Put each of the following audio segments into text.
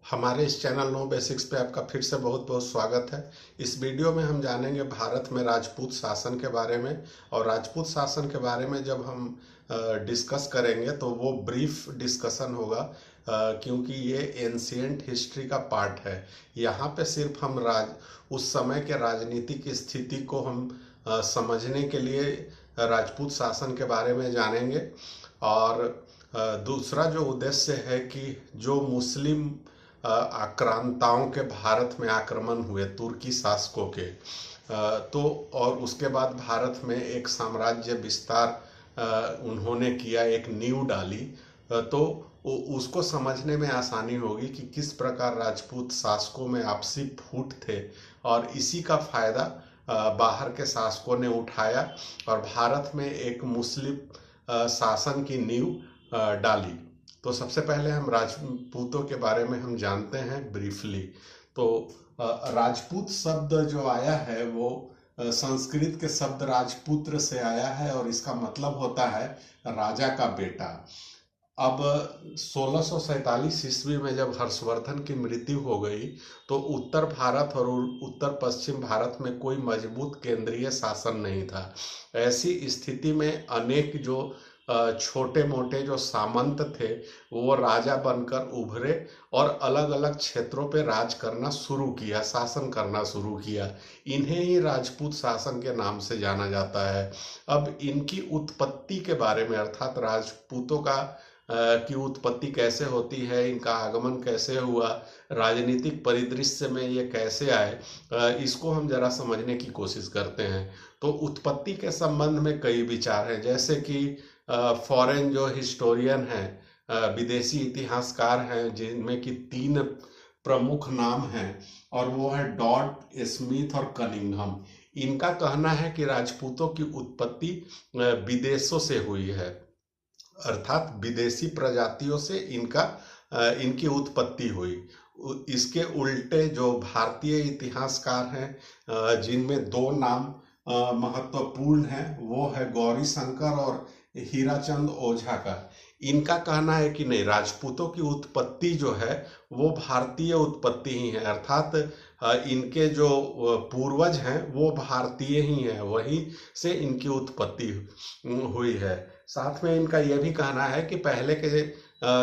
हमारे इस channel know basics पे आपका फिर से बहुत बहुत स्वागत है। इस वीडियो में हम जानेंगे भारत में राजपूत शासन के बारे में। और राजपूत शासन के बारे में जब हम डिस्कस करेंगे तो वो ब्रीफ डिस्कशन होगा, क्योंकि ये एंशियंट हिस्ट्री का पार्ट है। यहाँ पे सिर्फ हम उस समय के राजनीतिक स्थिति को हम समझने के लिए राजपूत शासन के बारे में जानेंगे। और दूसरा जो उद्देश्य है कि जो मुस्लिम आक्रांताओं के भारत में आक्रमण हुए तुर्की शासकों के, तो और उसके बाद भारत में एक साम्राज्य विस्तार उन्होंने किया, एक नींव डाली, तो उसको समझने में आसानी होगी कि किस प्रकार राजपूत शासकों में आपसी फूट थे और इसी का फायदा बाहर के शासकों ने उठाया और भारत में एक मुस्लिम शासन की नींव डाली। तो सबसे पहले हम राजपूतों के बारे में हम जानते हैं ब्रीफली। तो राजपूत शब्द जो आया है वो संस्कृत के शब्द राजपुत्र से आया है और इसका मतलब होता है राजा का बेटा। अब 1647 ईस्वी में जब हर्षवर्धन की मृत्यु हो गई तो उत्तर भारत और उत्तर पश्चिम भारत में कोई मजबूत केंद्रीय शासन नहीं था। ऐसी स्थिति में अनेक जो छोटे मोटे जो सामंत थे वो राजा बनकर उभरे और अलग अलग क्षेत्रों पे राज करना शुरू किया, शासन करना शुरू किया। इन्हें ही राजपूत शासन के नाम से जाना जाता है। अब इनकी उत्पत्ति के बारे में, अर्थात राजपूतों का की उत्पत्ति कैसे होती है, इनका आगमन कैसे हुआ, राजनीतिक परिदृश्य में ये कैसे आए, इसको हम जरा समझने की कोशिश करते हैं। तो उत्पत्ति के संबंध में कई विचार हैं, जैसे कि फॉरेन जो हिस्टोरियन हैं, विदेशी इतिहासकार हैं, जिनमें कि 3 प्रमुख नाम हैं और वो है डॉड, स्मिथ और कनिंघम। इनका कहना है कि राजपूतों की उत्पत्ति विदेशों से हुई है, अर्थात विदेशी प्रजातियों से इनकी उत्पत्ति हुई। इसके उल्टे जो भारतीय इतिहासकार हैं, जिनमें 2 नाम महत्वपूर्ण हैं, वो है गौरी शंकर और हीराचंद ओझा का। इनका कहना है कि नहीं, राजपूतों की उत्पत्ति जो है वो भारतीय उत्पत्ति ही है, अर्थात इनके जो पूर्वज हैं वो भारतीय ही हैं, वहीं से इनकी उत्पत्ति हुई है। साथ में इनका यह भी कहना है कि पहले के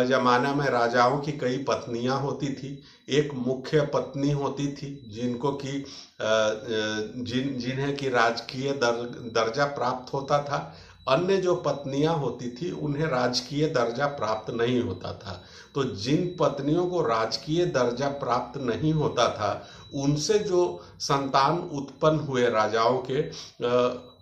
जमाना में राजाओं की कई पत्नियां होती थी। एक मुख्य पत्नी होती थी जिनको कि जिन्हें कि राजकीय दर्जा प्राप्त होता था। अन्य जो पत्नियां होती थी उन्हें राजकीय दर्जा प्राप्त नहीं होता था। तो जिन पत्नियों को राजकीय दर्जा प्राप्त नहीं होता था उनसे जो संतान उत्पन्न हुए राजाओं के,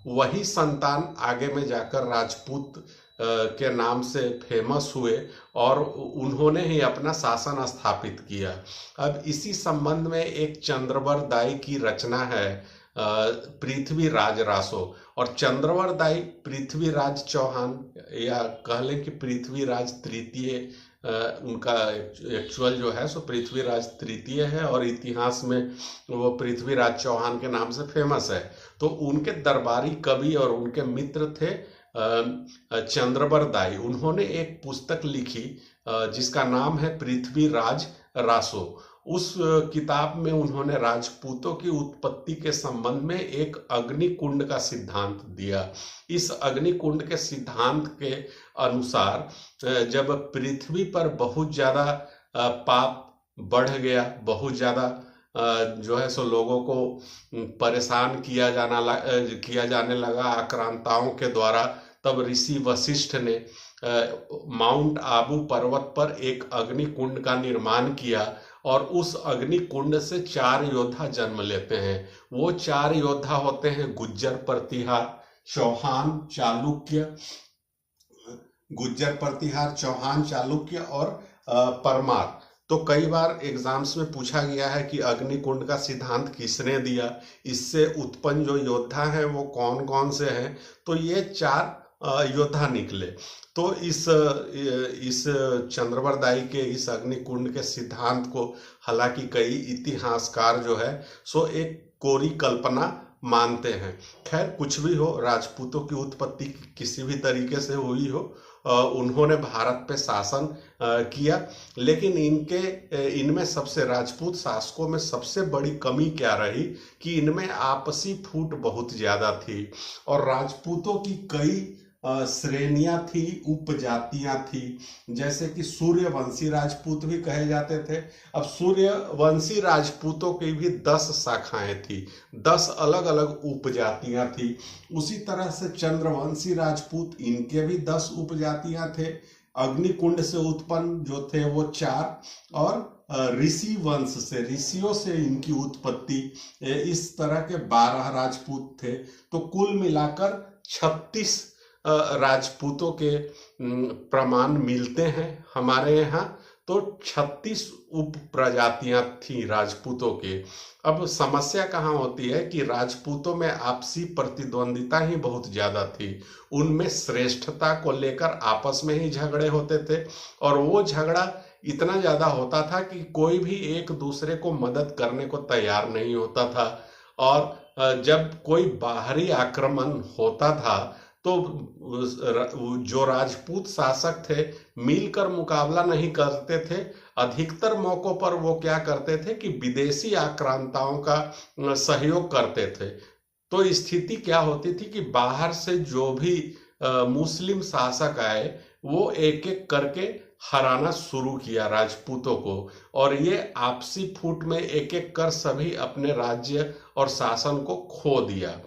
वही संतान आगे में जाकर राजपूत के नाम से फेमस हुए और उन्होंने ही अपना शासन स्थापित किया। अब इसी संबंध में एक चंद्रवरदाई की रचना है, पृथ्वीराज रासो। और चंद्रवरदाई पृथ्वीराज चौहान, या कह लें कि पृथ्वीराज तृतीय, उनका एक्चुअल जो है सो पृथ्वीराज तृतीय है और इतिहास में वो पृथ्वीराज चौहान के नाम से फेमस है। तो उनके दरबारी कवि और उनके मित्र थे चंद्रवरदाई। उन्होंने एक पुस्तक लिखी जिसका नाम है पृथ्वीराज रासो। उस किताब में उन्होंने राजपूतों की उत्पत्ति के संबंध में एक अग्निकुंड का सिद्धांत दिया। इस अग्निकुंड के सिद्धांत के अनुसार जब पृथ्वी पर बहुत ज्यादा पाप बढ़ गया, बहुत ज्यादा जो है सो लोगों को परेशान किया जाने लगा आक्रांताओं के द्वारा, तब ऋषि वशिष्ठ ने माउंट आबू पर्वत पर एक अग्निकुंड का निर्माण किया और उस अग्निकुंड से 4 योद्धा जन्म लेते हैं। वो 4 योद्धा होते हैं गुज्जर प्रतिहार चौहान, चालुक्य और परमार। तो कई बार एग्जाम्स में पूछा गया है कि अग्निकुंड का सिद्धांत किसने दिया, इससे उत्पन्न जो योद्धा हैं वो कौन कौन से हैं। तो ये 4 योद्धा निकले। तो इस चंद्रवरदाई के इस अग्निकुंड के सिद्धांत को हालांकि कई इतिहासकार जो है सो एक कोरी कल्पना मानते हैं। खैर कुछ भी हो, राजपूतों की उत्पत्ति किसी भी तरीके से हुई हो, उन्होंने भारत पे शासन किया। लेकिन इनमें सबसे राजपूत शासकों में सबसे बड़ी कमी क्या रही कि इनमें आपसी फूट बहुत ज्यादा थी और राजपूतों की कई श्रेणियां थी, उपजातियां थी। जैसे कि सूर्यवंशी राजपूत भी कहे जाते थे। अब सूर्यवंशी राजपूतों की भी 10 शाखाएं थी, 10 अलग अलग उपजातियां थी। उसी तरह से चंद्रवंशी राजपूत, इनके भी 10 उपजातियां थे। अग्निकुंड से उत्पन्न जो थे वो 4, और ऋषि वंश से, ऋषियों से इनकी उत्पत्ति, इस तरह के 12 राजपूत थे। तो कुल मिलाकर 36 राजपूतों के प्रमाण मिलते हैं हमारे यहाँ। तो 36 उप प्रजातियां थी राजपूतों के। अब समस्या कहाँ होती है कि राजपूतों में आपसी प्रतिद्वंदिता ही बहुत ज्यादा थी। उनमें श्रेष्ठता को लेकर आपस में ही झगड़े होते थे और वो झगड़ा इतना ज्यादा होता था कि कोई भी एक दूसरे को मदद करने को तैयार नहीं होता था। और जब कोई बाहरी आक्रमण होता था तो जो राजपूत शासक थे मिलकर मुकाबला नहीं करते थे। अधिकतर मौकों पर वो क्या करते थे कि विदेशी आक्रांताओं का सहयोग करते थे। तो स्थिति क्या होती थी कि बाहर से जो भी मुस्लिम शासक आए वो एक एक करके हराना शुरू किया राजपूतों को, और ये आपसी फूट में एक एक कर सभी अपने राज्य और शासन को खो दिया।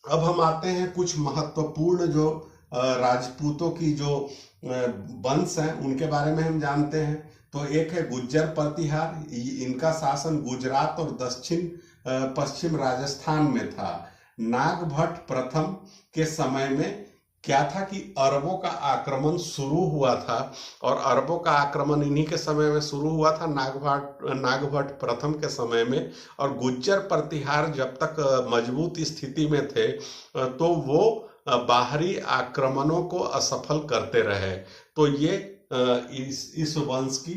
अब हम आते हैं कुछ महत्वपूर्ण जो राजपूतों की जो वंश हैं उनके बारे में हम जानते हैं। तो एक है गुज्जर प्रतिहार, इनका शासन गुजरात और दक्षिण पश्चिम राजस्थान में था। नागभट्ट प्रथम के समय में क्या था कि अरबों का आक्रमण शुरू हुआ था, और अरबों का आक्रमण इन्हीं के समय में शुरू हुआ था, नागभट्ट प्रथम के समय में। और गुज्जर प्रतिहार जब तक मजबूत स्थिति में थे तो वो बाहरी आक्रमणों को असफल करते रहे। तो ये इस वंश की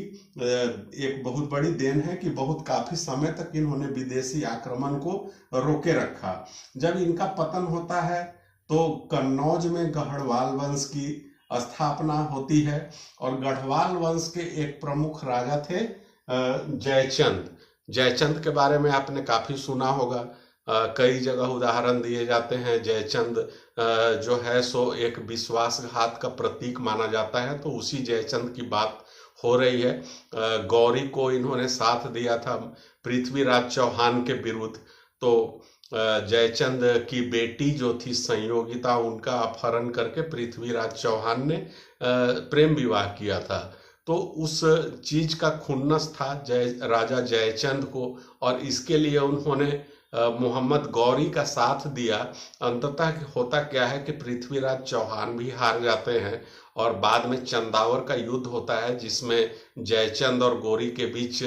एक बहुत बड़ी देन है कि बहुत काफी समय तक इन्होंने विदेशी आक्रमण को रोके रखा। जब इनका पतन होता है तो कन्नौज में गढ़वाल वंश की स्थापना होती है, और गढ़वाल वंश के एक प्रमुख राजा थे जयचंद। जयचंद के बारे में आपने काफी सुना होगा, कई जगह उदाहरण दिए जाते हैं। जयचंद जो है सो एक विश्वासघात का प्रतीक माना जाता है, तो उसी जयचंद की बात हो रही है। गौरी को इन्होंने साथ दिया था पृथ्वीराज चौहान के विरुद्ध। तो जयचंद की बेटी जो थी संयोगिता, उनका अपहरण करके पृथ्वीराज चौहान ने प्रेम विवाह किया था। तो उस चीज का खुन्नस था राजा जयचंद को, और इसके लिए उन्होंने मोहम्मद गौरी का साथ दिया। अंततः होता क्या है कि पृथ्वीराज चौहान भी हार जाते हैं, और बाद में चंदावर का युद्ध होता है जिसमें जयचंद और गौरी के बीच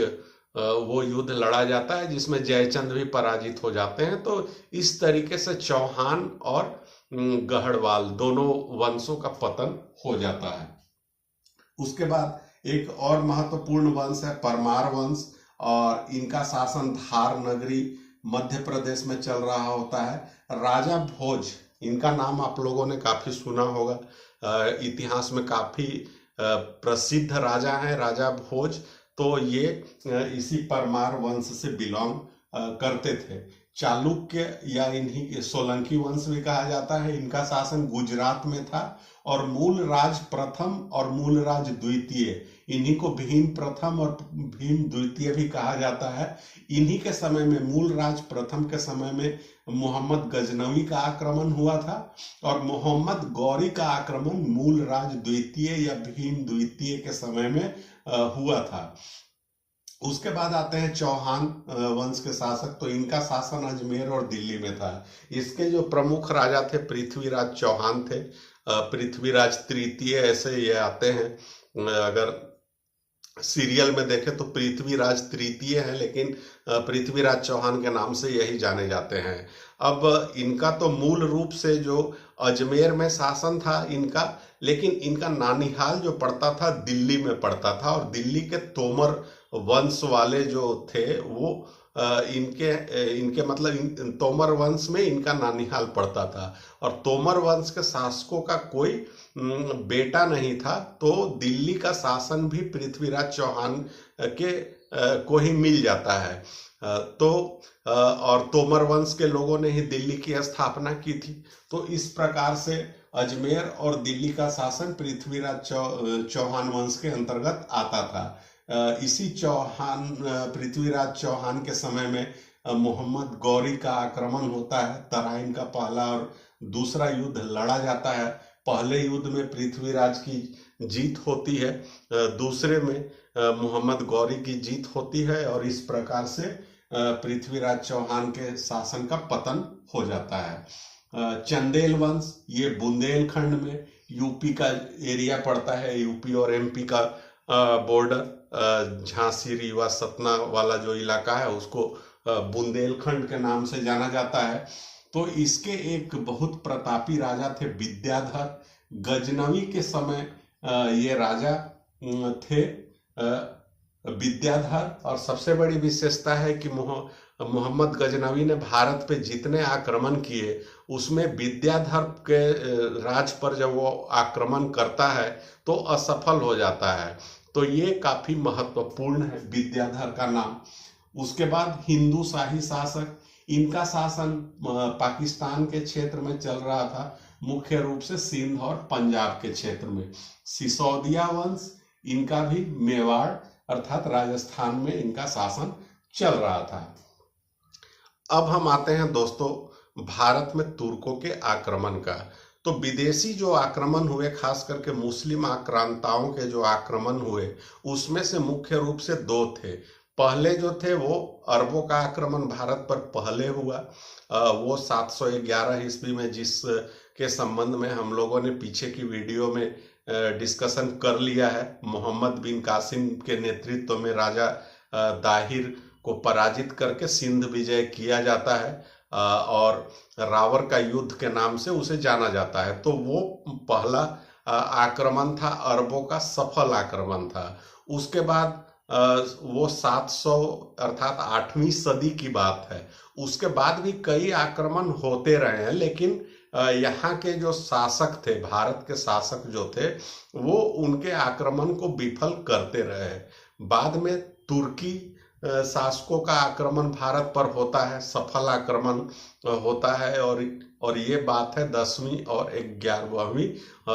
वो युद्ध लड़ा जाता है, जिसमें जयचंद भी पराजित हो जाते हैं। तो इस तरीके से चौहान और गढ़वाल दोनों वंशों का पतन हो जाता है। उसके बाद एक और महत्वपूर्ण वंश है परमार वंश, और इनका शासन धार नगरी मध्य प्रदेश में चल रहा होता है। राजा भोज, इनका नाम आप लोगों ने काफी सुना होगा, इतिहास में काफी प्रसिद्ध राजा हैं राजा भोज। तो ये इसी परमार वंश से बिलोंग करते थे। चालुक्य या इन्हीं सोलंकी वंश भी कहा जाता है, इनका शासन गुजरात में था, और मूलराज प्रथम और मूलराज द्वितीय, इन्हीं को भीम प्रथम और भीम द्वितीय भी कहा जाता है। इन्हीं के समय में, मूलराज प्रथम के समय में मोहम्मद गजनवी का आक्रमण हुआ था, और मोहम्मद गौरी का आक्रमण मूलराज द्वितीय या भीम द्वितीय के समय में हुआ था। उसके बाद आते हैं चौहान वंश के शासक। तो इनका शासन अजमेर और दिल्ली में था। इसके जो प्रमुख राजा थे पृथ्वीराज चौहान थे, पृथ्वीराज तृतीय ऐसे ये आते हैं। अगर सीरियल में देखें तो पृथ्वीराज तृतीय है, लेकिन पृथ्वीराज चौहान के नाम से यही जाने जाते हैं। अब इनका तो मूल रूप से जो अजमेर में शासन था इनका, लेकिन इनका नानिहाल जो पड़ता था दिल्ली में पड़ता था, और दिल्ली के तोमर वंश वाले जो थे वो इनके मतलब तोमर वंश में इनका नानीहाल पड़ता था, और तोमर वंश के शासकों का कोई बेटा नहीं था, तो दिल्ली का शासन भी पृथ्वीराज चौहान के को ही मिल जाता है। और तोमर वंश के लोगों ने ही दिल्ली की स्थापना की थी। तो इस प्रकार से अजमेर और दिल्ली का शासन पृथ्वीराज चौहान वंश के अंतर्गत आता था। इसी पृथ्वीराज चौहान के समय में मोहम्मद गौरी का आक्रमण होता है। तराइन का पहला और दूसरा युद्ध लड़ा जाता है। पहले युद्ध में पृथ्वीराज की जीत होती है, दूसरे में मोहम्मद गौरी की जीत होती है, और इस प्रकार से पृथ्वीराज चौहान के शासन का पतन हो जाता है। चंदेल वंश, ये बुंदेलखंड में यूपी का एरिया पड़ता है, यूपी और एमपी का बॉर्डर, झांसी रीवा सतना वाला जो इलाका है उसको बुंदेलखंड के नाम से जाना जाता है। तो इसके एक बहुत प्रतापी राजा थे विद्याधर। गजनवी के समय ये राजा थे विद्याधर, और सबसे बड़ी विशेषता है कि मोहम्मद गजनवी ने भारत पे जितने आक्रमण किए उसमें विद्याधर के राज पर जब वो आक्रमण करता है तो असफल हो जाता है। तो ये काफी महत्वपूर्ण है विद्याधर का नाम। उसके बाद हिंदू शाही शासक, इनका शासन पाकिस्तान के क्षेत्र में चल रहा था, मुख्य रूप से सिंध और पंजाब के क्षेत्र में। सिसोदिया वंश, इनका भी मेवाड़ अर्थात राजस्थान में इनका शासन चल रहा था। अब हम आते हैं दोस्तों भारत में तुर्कों के आक्रमण का। तो विदेशी जो आक्रमण हुए, खास करके मुस्लिम आक्रांताओं के जो आक्रमण हुए, उसमें से मुख्य रूप से दो थे। पहले जो थे वो अरबों का आक्रमण भारत पर पहले हुआ, वो 711 ईस्वी में, जिस के संबंध में हम लोगों ने पीछे की वीडियो में डिस्कशन कर लिया है। मोहम्मद बिन कासिम के नेतृत्व में राजा दाहिर को पराजित करके सिंध विजय किया जाता है, और रावर का युद्ध के नाम से उसे जाना जाता है। तो वो पहला आक्रमण था, अरबों का सफल आक्रमण था। उसके बाद वो 700 अर्थात 8वीं सदी की बात है। उसके बाद भी कई आक्रमण होते रहे हैं, लेकिन यहाँ के जो शासक थे, भारत के शासक जो थे, वो उनके आक्रमण को विफल करते रहे। बाद में तुर्की शासकों का आक्रमण भारत पर होता है, सफल आक्रमण होता है, और ये बात है 10वीं और 11वीं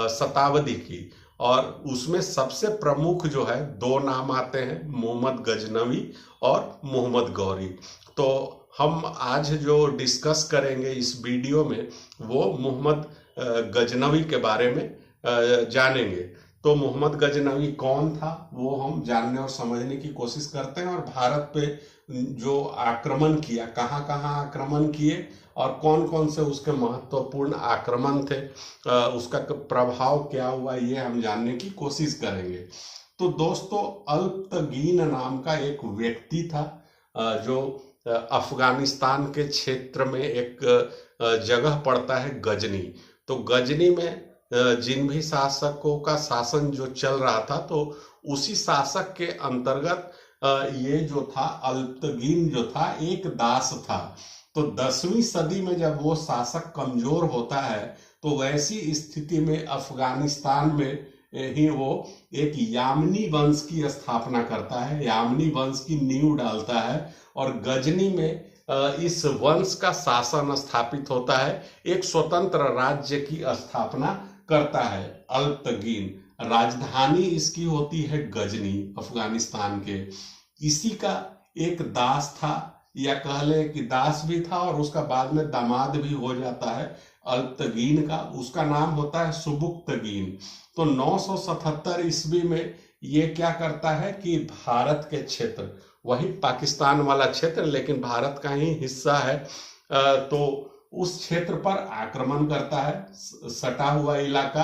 शताब्दी की। और उसमें सबसे प्रमुख जो है दो नाम आते हैं, मोहम्मद गजनवी और मोहम्मद गौरी। तो हम आज जो डिस्कस करेंगे इस वीडियो में वो मोहम्मद गजनवी के बारे में जानेंगे। तो मोहम्मद गजनवी कौन था वो हम जानने और समझने की कोशिश करते हैं, और भारत पे जो आक्रमण किया, कहाँ कहाँ आक्रमण किए और कौन कौन से उसके महत्वपूर्ण आक्रमण थे, उसका प्रभाव क्या हुआ, ये हम जानने की कोशिश करेंगे। तो दोस्तों अल्पतगीन नाम का एक व्यक्ति था, जो अफगानिस्तान के क्षेत्र में एक जगह पड़ता है गजनी। तो गजनी में जिन भी शासकों का शासन जो चल रहा था, तो उसी शासक के अंतर्गत ये जो था अल्पतगीन जो था एक दास था। तो 10वीं सदी में जब वो शासक कमजोर होता है, तो वैसी स्थिति में अफगानिस्तान में ही वो एक यामनी वंश की स्थापना करता है, यामनी वंश की नींव डालता है, और गजनी में इस वंश का शासन स्थापित होता है, एक स्वतंत्र राज्य की स्थापना करता है अल्पतगीन। राजधानी इसकी होती है गजनी, अफगानिस्तान के। इसी का एक दास था, या कह ले कि दास भी था और उसका बाद में दामाद भी हो जाता है अल्पतगीन का, उसका नाम होता है सुबुक्तगीन। तो 977 ईस्वी में ये क्या करता है कि भारत के क्षेत्र, वही पाकिस्तान वाला क्षेत्र लेकिन भारत का ही हिस्सा है, तो उस क्षेत्र पर आक्रमण करता है। सटा हुआ इलाका,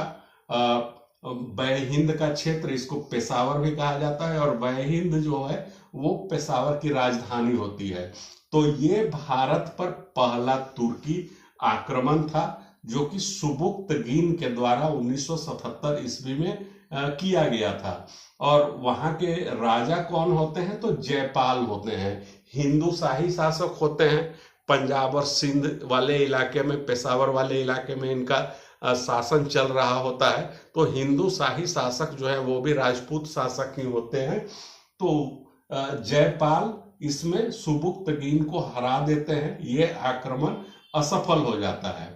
बै हिंद का क्षेत्र, इसको पेशावर भी कहा जाता है, और बै हिंद जो है वो पेशावर की राजधानी होती है। तो ये भारत पर पहला तुर्की आक्रमण था। जो कि सुबुक्तगीन के द्वारा 1977 ईस्वी में किया गया था। और वहां के राजा कौन होते हैं? तो जयपाल होते हैं। हिंदू शाही शासक होते हैं। पंजाब और सिंध वाले इलाके में, पेशावर वाले इलाके में इनका शासन चल रहा होता है। तो हिंदू शाही शासक जो है वो भी राजपूत शासक ही होते हैं। तो जयपाल इसमें सुबुक्तगीन को हरा देते हैं। ये आक्रमण असफल हो जाता है।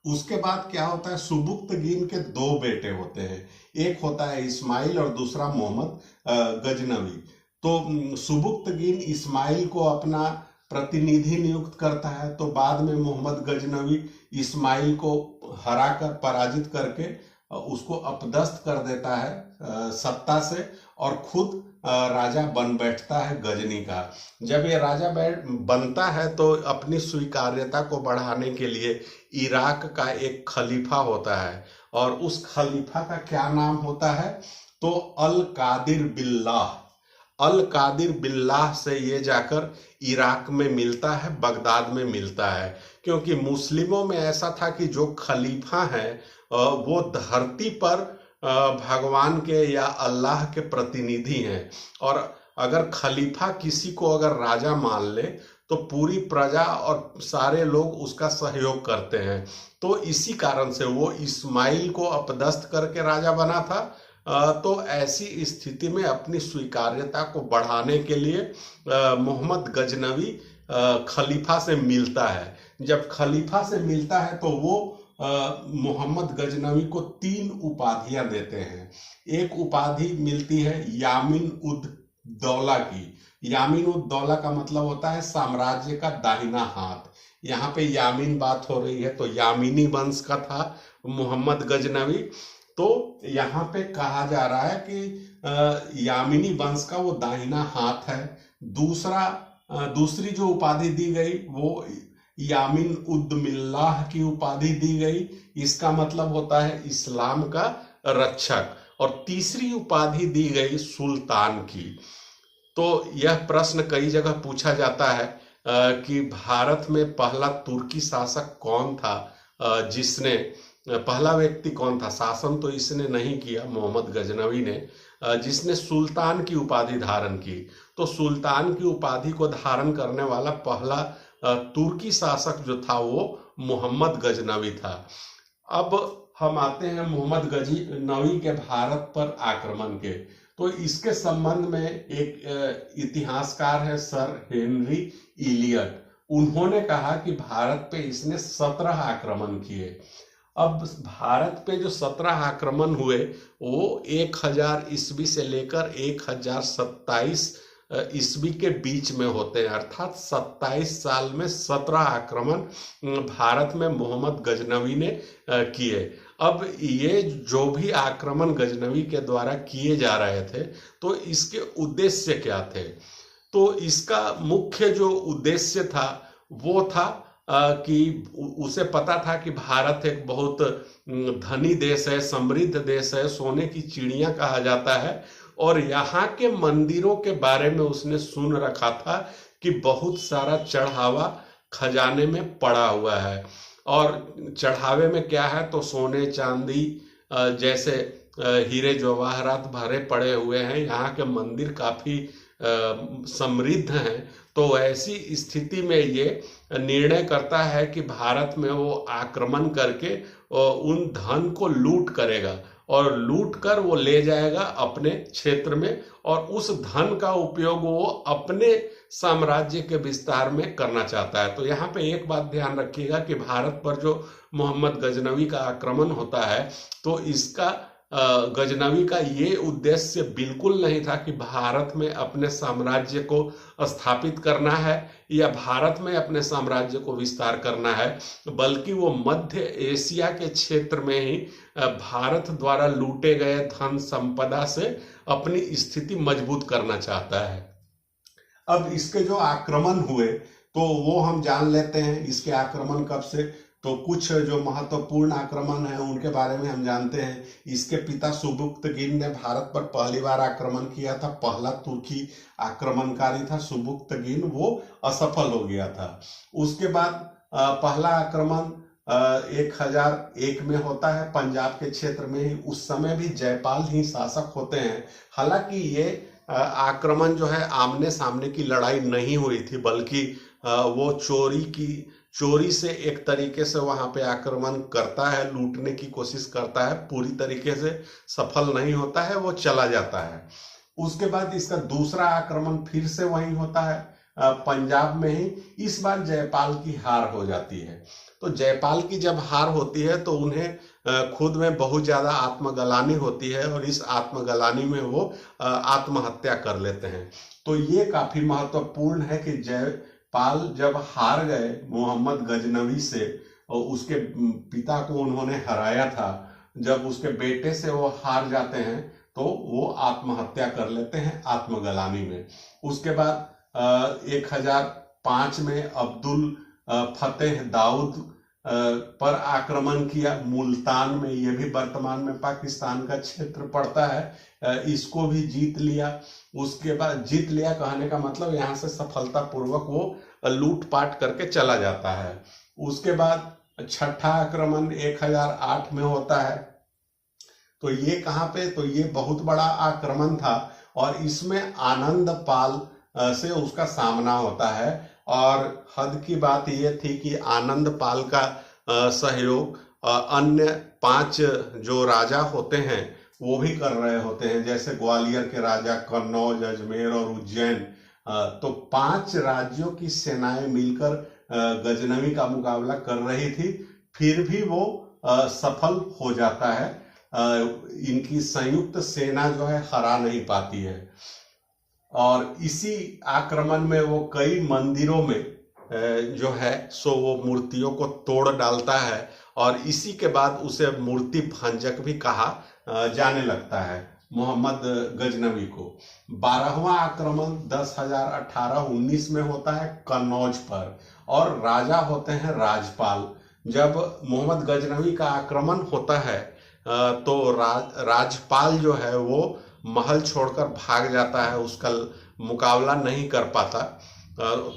उसके बाद क्या होता है? सुबुक्तगीन के दो बेटे होते हैं, एक होता है इस्माइल और दूसरा मोहम्मद गजनवी। तो सुबुक्तगीन इस्माइल को अपना प्रतिनिधि नियुक्त करता है। तो बाद में मोहम्मद गजनवी इस्माइल को हराकर, पराजित करके उसको अपदस्थ कर देता है सत्ता से, और खुद राजा बन बैठता है गजनी का। जब ये राजा बनता है तो अपनी स्वीकार्यता को बढ़ाने के लिए इराक का एक खलीफा होता है, और उस खलीफा का क्या नाम होता है? तो अल कादिर बिल्लाह। अल कादिर बिल्लाह से ये जाकर इराक में मिलता है, बगदाद में मिलता है। क्योंकि मुस्लिमों में ऐसा था कि जो खलीफा है वो धरती पर भगवान के या अल्लाह के प्रतिनिधि हैं, और अगर खलीफा किसी को अगर राजा मान ले तो पूरी प्रजा और सारे लोग उसका सहयोग करते हैं। तो इसी कारण से वो इस्माइल को अपदस्थ करके राजा बना था। तो ऐसी स्थिति में अपनी स्वीकार्यता को बढ़ाने के लिए मोहम्मद गजनवी खलीफा से मिलता है। जब खलीफा से मिलता है तो वो मोहम्मद गजनवी को 3 उपाधियां देते हैं। एक उपाधि मिलती है यामीन उद दौला की। यामीन उद दौला का मतलब होता है साम्राज्य का दाहिना हाथ। यहाँ पे यामीन बात हो रही है, तो यामीनी वंश का था मोहम्मद गजनवी। तो यहाँ पे कहा जा रहा है कि यामीनी वंश का वो दाहिना हाथ है। दूसरी जो उपाधि दी गई वो यामीन उद मिल्लाह की उपाधि दी गई। इसका मतलब होता है इस्लाम का रक्षक। और तीसरी उपाधि दी गई सुल्तान की। तो यह प्रश्न कई जगह पूछा जाता है कि भारत में पहला तुर्की शासक कौन था, जिसने पहला व्यक्ति कौन था? शासन तो इसने नहीं किया, मोहम्मद गजनवी ने, जिसने सुल्तान की उपाधि धारण की। तो सुल्तान की उपाधि को धारण करने वाला पहला तुर्की शासक जो था वो मोहम्मद गजनवी था। अब हम आते हैं मोहम्मद गजनवी के भारत पर आक्रमण के। तो इसके संबंध में एक इतिहासकार है सर हेनरी इलियट। उन्होंने कहा कि भारत पे इसने 17 आक्रमण किए। अब भारत पे जो 17 आक्रमण हुए वो 1000 ईस्वी से लेकर 1027 ईस्वी के बीच में होते हैं। अर्थात 27 साल में 17 आक्रमण भारत में मोहम्मद गजनवी ने किए। अब ये जो भी आक्रमण गजनवी के द्वारा किए जा रहे थे, तो इसके उद्देश्य क्या थे? तो इसका मुख्य जो उद्देश्य था वो था कि उसे पता था कि भारत एक बहुत धनी देश है, समृद्ध देश है, सोने की चिड़िया कहा जाता है। और यहाँ के मंदिरों के बारे में उसने सुन रखा था कि बहुत सारा चढ़ावा खजाने में पड़ा हुआ है। और चढ़ावे में क्या है? तो सोने चांदी जैसे हीरे जवाहरात भरे पड़े हुए हैं। यहाँ के मंदिर काफी समृद्ध हैं। तो ऐसी स्थिति में ये निर्णय करता है कि भारत में वो आक्रमण करके उन धन को लूट करेगा, और लूट कर वो ले जाएगा अपने क्षेत्र में, और उस धन का उपयोग वो अपने साम्राज्य के विस्तार में करना चाहता है। तो यहाँ पे एक बात ध्यान रखिएगा कि भारत पर जो मोहम्मद गजनवी का आक्रमण होता है, तो इसका गजनवी का ये उद्देश्य बिल्कुल नहीं था कि भारत में अपने साम्राज्य को स्थापित करना है या भारत में अपने साम्राज्य को विस्तार करना है, बल्कि वो मध्य एशिया के क्षेत्र में ही भारत द्वारा लूटे गए धन संपदा से अपनी स्थिति मजबूत करना चाहता है। अब इसके जो आक्रमण हुए तो वो हम जान लेते हैं। इसके आक्रमण कब से? तो कुछ जो महत्वपूर्ण आक्रमण है उनके बारे में हम जानते हैं। इसके पिता सुबुक्तगीन ने भारत पर पहली बार आक्रमण किया था। पहला तुर्की आक्रमणकारी था सुबुक्तगीन, वो असफल हो गया था। उसके बाद पहला आक्रमण 1001 में होता है, पंजाब के क्षेत्र में ही। उस समय भी जयपाल ही शासक होते हैं। हालांकि ये आक्रमण जो है आमने सामने की लड़ाई नहीं हुई थी, बल्कि वो चोरी से एक तरीके से वहां पे आक्रमण करता है, लूटने की कोशिश करता है, पूरी तरीके से सफल नहीं होता है, वो चला जाता है। उसके बाद इसका दूसरा आक्रमण फिर से वहीं होता है, पंजाब में ही। इस बार जयपाल की हार हो जाती है। तो जयपाल की जब हार होती है तो उन्हें खुद में बहुत ज्यादा आत्मग्लानि होती है, और इस आत्मग्लानि में वो आत्महत्या कर लेते हैं। तो ये काफी महत्वपूर्ण है कि जयपाल जब हार गए मोहम्मद गजनवी से, और उसके पिता को उन्होंने हराया था, जब उसके बेटे से वो हार जाते हैं तो वो आत्महत्या कर लेते हैं आत्मग्लानि में। उसके बाद 1005 में अब्दुल फतेह दाऊद पर आक्रमण किया मुल्तान में। ये भी वर्तमान में पाकिस्तान का क्षेत्र पड़ता है। इसको भी जीत लिया। उसके बाद जीत लिया कहने का मतलब यहाँ से सफलतापूर्वक वो लूटपाट करके चला जाता है। उसके बाद छठा आक्रमण 1008 में होता है। तो ये कहाँ पे, तो ये बहुत बड़ा आक्रमण था, और इसमें आनंद पाल से उसका सामना होता है। और हद की बात यह थी कि आनंद पाल का सहयोग अन्य 5 जो राजा होते हैं वो भी कर रहे होते हैं, जैसे ग्वालियर के राजा, कन्नौज, अजमेर और उज्जैन। तो 5 राज्यों की सेनाएं मिलकर गजनवी का मुकाबला कर रही थी। फिर भी वो सफल हो जाता है। इनकी संयुक्त सेना जो है हरा नहीं पाती है, और इसी आक्रमण में वो कई मंदिरों में जो है सो वो मूर्तियों को तोड़ डालता है, और इसी के बाद उसे मूर्ति भंजक भी कहा जाने लगता है मोहम्मद गजनवी को। 12वां आक्रमण 10,018-19 में होता है कन्नौज पर, और राजा होते हैं राजपाल। जब मोहम्मद गजनवी का आक्रमण होता है तो राजपाल जो है वो महल छोड़कर भाग जाता है, उसका मुकाबला नहीं कर पाता,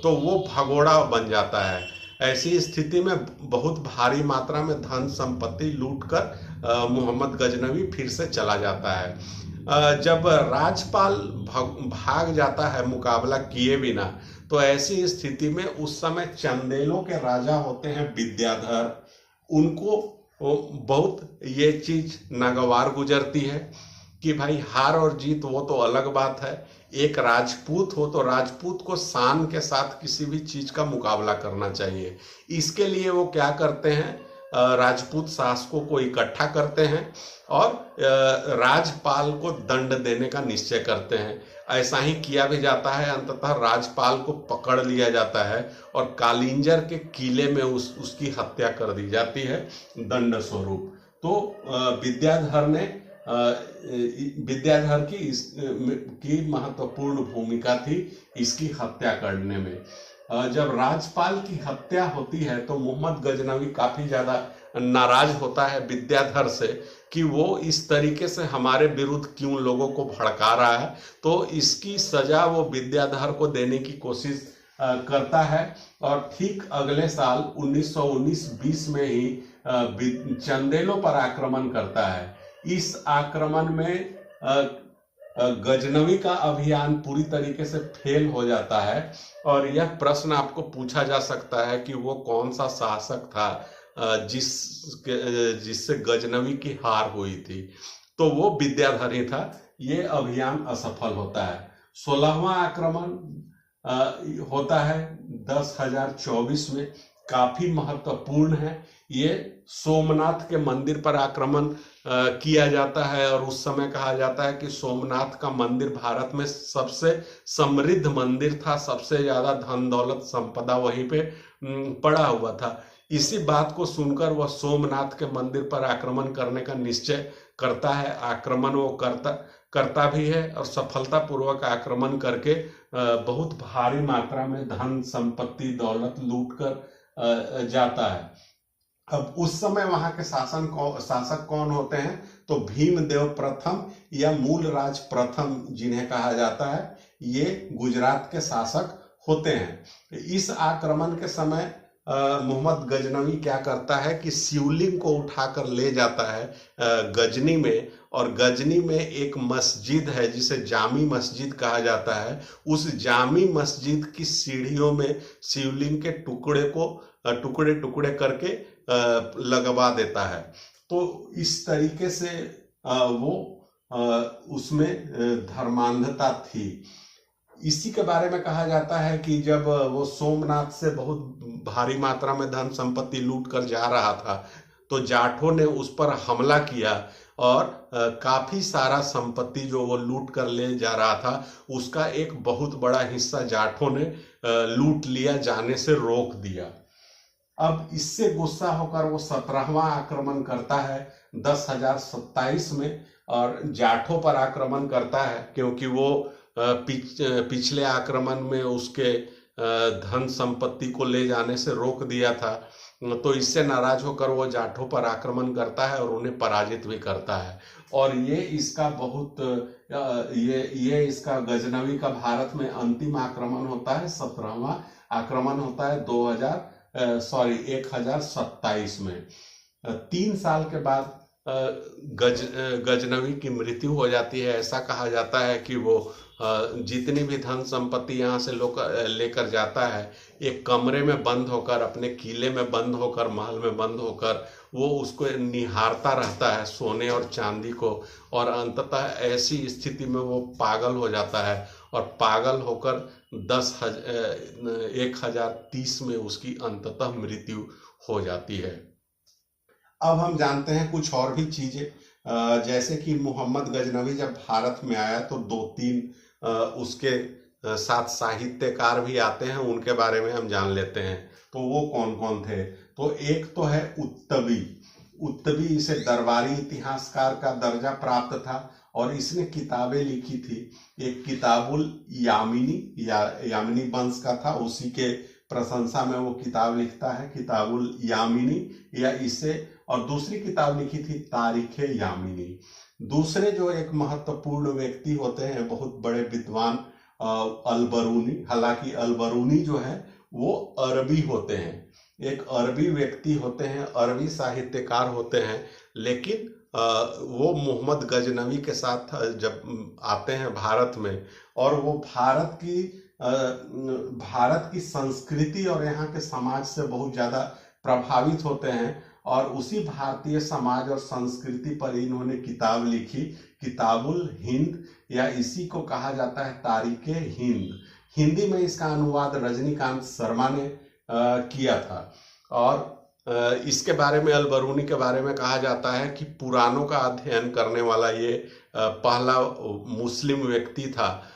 तो वो भगोड़ा बन जाता है। ऐसी स्थिति में बहुत भारी मात्रा में धन संपत्ति लूटकर मोहम्मद गजनवी फिर से चला जाता है। जब राजपाल भाग जाता है मुकाबला किए बिना, तो ऐसी स्थिति में उस समय चंदेलों के राजा होते हैं विद्याधर। उनको बहुत ये चीज नागवार गुजरती है कि भाई हार और जीत वो तो अलग बात है, एक राजपूत हो तो राजपूत को शान के साथ किसी भी चीज का मुकाबला करना चाहिए। इसके लिए वो क्या करते हैं, राजपूत शासकों को इकट्ठा करते हैं और राजपाल को दंड देने का निश्चय करते हैं। ऐसा ही किया भी जाता है। अंततः राजपाल को पकड़ लिया जाता है और कालिंजर के किले में उसकी हत्या कर दी जाती है दंड स्वरूप। तो विद्याधर की महत्वपूर्ण भूमिका थी इसकी हत्या करने में। जब राजपाल की हत्या होती है तो मोहम्मद गजनवी काफी ज्यादा नाराज होता है विद्याधर से कि वो इस तरीके से हमारे विरुद्ध क्यों लोगों को भड़का रहा है। तो इसकी सजा वो विद्याधर को देने की कोशिश करता है। और ठीक अगले साल 1919-20 में ही चंदेलों पर आक्रमण करता है। इस आक्रमण में गजनवी का अभियान पूरी तरीके से फेल हो जाता है। और यह प्रश्न आपको पूछा जा सकता है कि वो कौन सा शासक था जिससे गजनवी की हार हुई थी। तो वो विद्याधर ही था। ये अभियान असफल होता है। 16वां आक्रमण होता है 10,024 में, काफी महत्वपूर्ण है। ये सोमनाथ के मंदिर पर आक्रमण किया जाता है और उस समय कहा जाता है कि सोमनाथ का मंदिर भारत में सबसे समृद्ध मंदिर था, सबसे ज्यादा धन दौलत संपदा वहीं पे पड़ा हुआ था। इसी बात को सुनकर वह सोमनाथ के मंदिर पर आक्रमण करने का निश्चय करता है। आक्रमण वो करता भी है और सफलतापूर्वक आक्रमण करके बहुत भारी मात्रा में धन संपत्ति दौलत लूट कर जाता है। अब उस समय वहां के शासक कौन होते हैं, तो भीमदेव प्रथम या मूलराज प्रथम जिन्हें कहा जाता है, ये गुजरात के शासक होते हैं। इस आक्रमण के समय मोहम्मद गजनवी क्या करता है कि शिवलिंग को उठाकर ले जाता है गजनी में, और गजनी में एक मस्जिद है जिसे जामी मस्जिद कहा जाता है। उस जामी मस्जिद की सीढ़ियों में शिवलिंग के टुकड़े को टुकड़े टुकड़े करके लगवा देता है। तो इस तरीके से वो उसमें धर्मांधता थी। इसी के बारे में कहा जाता है कि जब वो सोमनाथ से बहुत भारी मात्रा में धन संपत्ति लूट कर जा रहा था, तो जाठों ने उस पर हमला किया और काफी सारा संपत्ति जो वो लूट कर ले जा रहा था उसका एक बहुत बड़ा हिस्सा जाठों ने लूट लिया, जाने से रोक दिया। अब इससे गुस्सा होकर वो 17वां आक्रमण करता है 10,027 में, और जाठों पर आक्रमण करता है क्योंकि वो पिछले आक्रमण में उसके धन संपत्ति को ले जाने से रोक दिया था। तो इससे नाराज होकर वो जाठों पर आक्रमण करता है और उन्हें पराजित भी करता है। और ये इसका बहुत ये इसका गजनवी का भारत में अंतिम आक्रमण होता है, 17वां आक्रमण होता है 1027 में। 3 साल के बाद गजनवी की मृत्यु हो जाती है। ऐसा कहा जाता है कि वो जितनी भी धन संपत्ति यहाँ से लेकर जाता है, एक कमरे में बंद होकर, अपने किले में बंद होकर, महल में बंद होकर वो उसको निहारता रहता है, सोने और चांदी को, और अंततः ऐसी स्थिति में वो पागल हो जाता है और पागल होकर 1030 में उसकी अंततः मृत्यु हो जाती है। अब हम जानते हैं कुछ और भी चीजें, जैसे कि मोहम्मद गजनवी जब भारत में आया तो 2-3 उसके साथ साहित्यकार भी आते हैं, उनके बारे में हम जान लेते हैं। तो वो कौन कौन थे? तो एक तो है उत्तबी, इसे दरबारी इतिहासकार का दर्जा प्राप्त था और इसने किताबें लिखी थी। एक किताबुल यामिनी वंश का था, उसी के प्रशंसा में वो किताब लिखता है, किताबुल यामिनी, या इसे, और दूसरी किताब लिखी थी तारीखे यामिनी। दूसरे जो एक महत्वपूर्ण व्यक्ति होते हैं, बहुत बड़े विद्वान, अलबरूनी। हालांकि अलबरूनी जो है वो अरबी होते हैं, एक अरबी व्यक्ति होते हैं, अरबी साहित्यकार होते हैं, लेकिन वो मोहम्मद गजनवी के साथ जब आते हैं भारत में, और वो भारत की संस्कृति और यहाँ के समाज से बहुत ज्यादा प्रभावित होते हैं, और उसी भारतीय समाज और संस्कृति पर इन्होंने किताब लिखी, किताबुल हिंद, या इसी को कहा जाता है तारीखे हिंद। हिंदी में इसका अनुवाद रजनीकांत शर्मा ने किया था। और इसके बारे में, अलबरूनी के बारे में कहा जाता है कि पुराणों का अध्ययन करने वाला ये पहला मुस्लिम व्यक्ति था।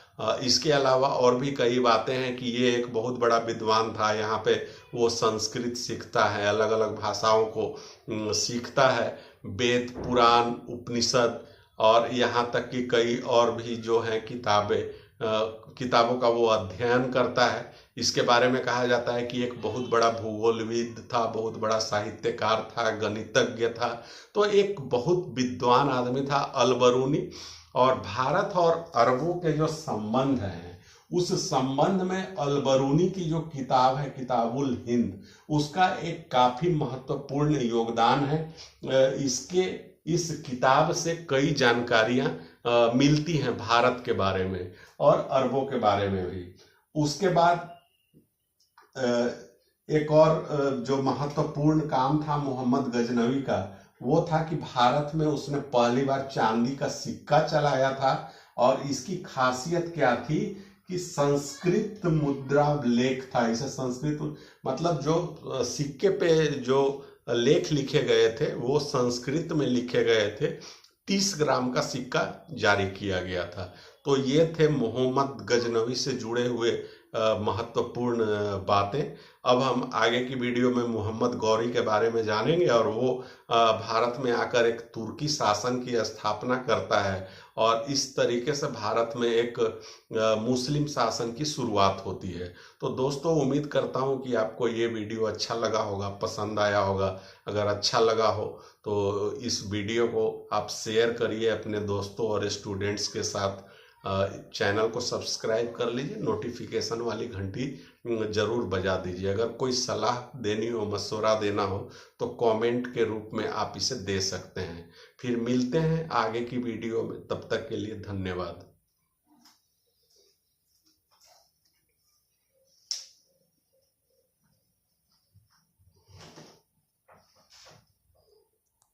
इसके अलावा और भी कई बातें हैं कि ये एक बहुत बड़ा विद्वान था। यहाँ पे वो संस्कृत सीखता है, अलग अलग भाषाओं को सीखता है, वेद, पुराण, उपनिषद, और यहाँ तक कि कई और भी जो हैं किताबों का वो अध्ययन करता है। इसके बारे में कहा जाता है कि एक बहुत बड़ा भूगोलविद था, बहुत बड़ा साहित्यकार था, गणितज्ञ था। तो एक बहुत विद्वान आदमी था अलबरूनी। और भारत और अरबों के जो संबंध हैं, उस संबंध में अलबरूनी की जो किताब है किताबुल हिंद, उसका एक काफी महत्वपूर्ण योगदान है। इस किताब से कई जानकारियां मिलती हैं भारत के बारे में और अरबों के बारे में भी। उसके बाद एक और जो महत्वपूर्ण काम था मोहम्मद गजनवी का, वो था कि भारत में उसने पहली बार चांदी का सिक्का चलाया था। और इसकी खासियत क्या थी कि संस्कृत मुद्रा लेख था। इसे संस्कृत मतलब जो सिक्के पे जो लेख लिखे गए थे वो संस्कृत में लिखे गए थे। 30 ग्राम का सिक्का जारी किया गया था। तो ये थे मोहम्मद गजनवी से जुड़े हुए महत्वपूर्ण बातें। अब हम आगे की वीडियो में मोहम्मद गौरी के बारे में जानेंगे, और वो भारत में आकर एक तुर्की शासन की स्थापना करता है, और इस तरीके से भारत में एक मुस्लिम शासन की शुरुआत होती है। तो दोस्तों, उम्मीद करता हूँ कि आपको ये वीडियो अच्छा लगा होगा, पसंद आया होगा। अगर अच्छा लगा हो तो इस वीडियो को आप शेयर करिए अपने दोस्तों और स्टूडेंट्स के साथ। चैनल को सब्सक्राइब कर लीजिए, नोटिफिकेशन वाली घंटी जरूर बजा दीजिए। अगर कोई सलाह देनी हो, मशवरा देना हो तो कमेंट के रूप में आप इसे दे सकते हैं। फिर मिलते हैं आगे की वीडियो में, तब तक के लिए धन्यवाद।